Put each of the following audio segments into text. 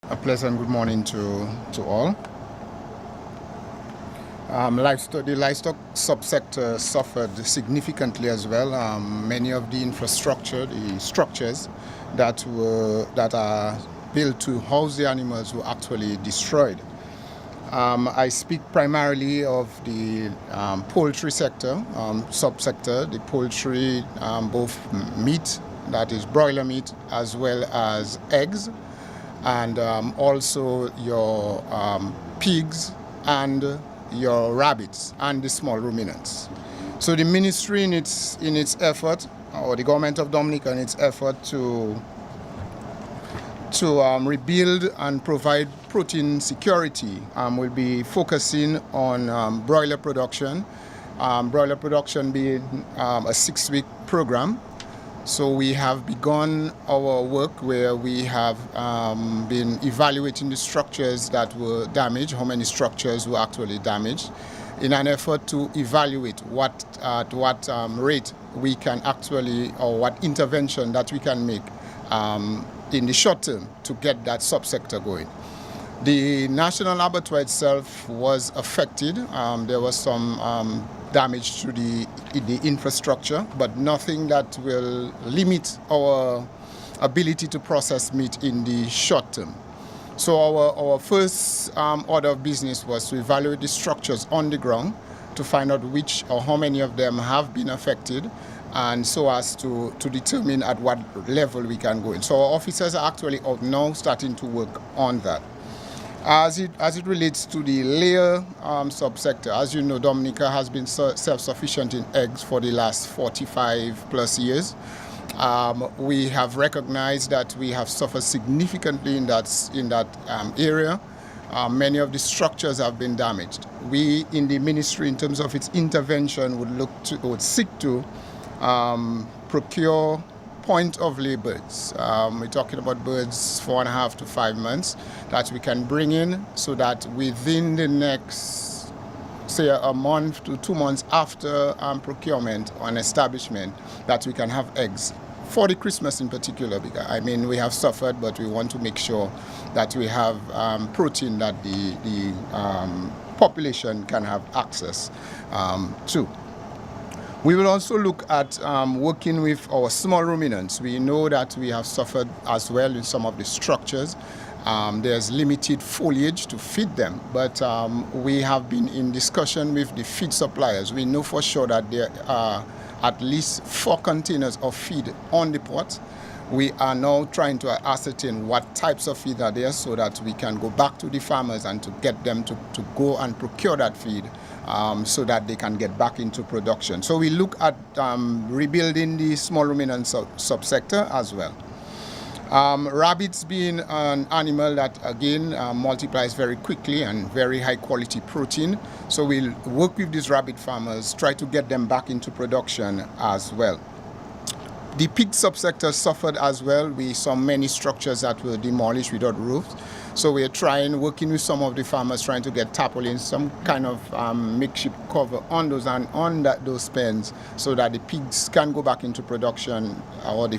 A pleasant good morning to all. The livestock subsector suffered significantly as well. Many of the infrastructure, the structures that are built to house the animals were actually destroyed. I speak primarily of the poultry sector, subsector, the poultry, both meat, that is broiler meat, as well as eggs, and also your pigs and your rabbits and the small ruminants. So the ministry in its effort, or the government of Dominica in its effort to rebuild and provide protein security, will be focusing on broiler production. Broiler production being a 6-week program. So we have begun our work where we have been evaluating the structures that were damaged, how many structures were actually damaged, in an effort to evaluate at what rate we can actually, or what intervention that we can make in the short term to get that subsector going. The national abattoir itself was affected. There was some damage to the infrastructure, but nothing that will limit our ability to process meat in the short term. So our first order of business was to evaluate the structures on the ground to find out which or how many of them have been affected, and so as to determine at what level we can go in. So our officers are actually out now starting to work on that. As it relates to the layer subsector, as you know, Dominica has been self-sufficient in eggs for the last 45 plus years. We have recognized that we have suffered significantly in that area. Many of the structures have been damaged. We in the ministry, in terms of its intervention, would seek to procure point of lay birds. We're talking about birds 4.5 to 5 months that we can bring in, so that within the next, say, a month to 2 months after procurement or an establishment, that we can have eggs for the Christmas in particular. Because, I mean, we have suffered, but we want to make sure that we have protein that the population can have access to. We will also look at working with our small ruminants. We know that we have suffered as well in some of the structures. There's limited foliage to feed them, but we have been in discussion with the feed suppliers. We know for sure that there are at least 4 containers of feed on the pot. We are now trying to ascertain what types of feed are there, so that we can go back to the farmers and to get them to go and procure that feed, so that they can get back into production. So we look at rebuilding the small ruminant subsector as well. Rabbits being an animal that again multiplies very quickly and very high quality protein. So we'll work with these rabbit farmers, try to get them back into production as well. The pig subsector suffered as well. We saw many structures that were demolished without roofs. So we're working with some of the farmers, trying to get tarpaulins, some kind of makeshift cover on those pens, so that the pigs can go back into production, or the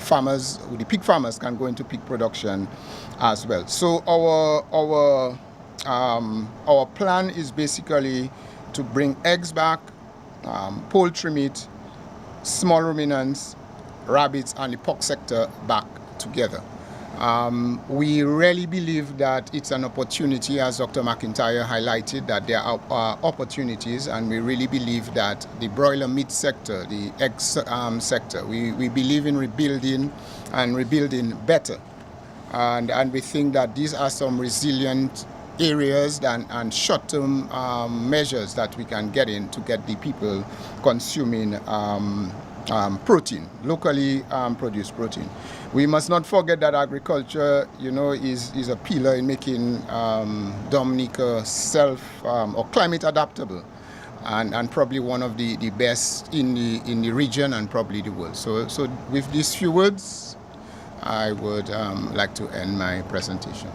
pig farmers can go into pig production as well. So our plan is basically to bring eggs back, poultry meat, small ruminants, rabbits, and the pork sector back together. We really believe that it's an opportunity, as Dr. McIntyre highlighted, that there are opportunities, and we really believe that the broiler meat sector, the egg sector, we believe in rebuilding better. And we think that these are some resilient areas and short-term measures that we can get in to get the people consuming protein, locally produced protein. We must not forget that agriculture, is a pillar in making Dominica or climate adaptable, and probably one of the best in the region and probably the world. So with these few words, I would like to end my presentation.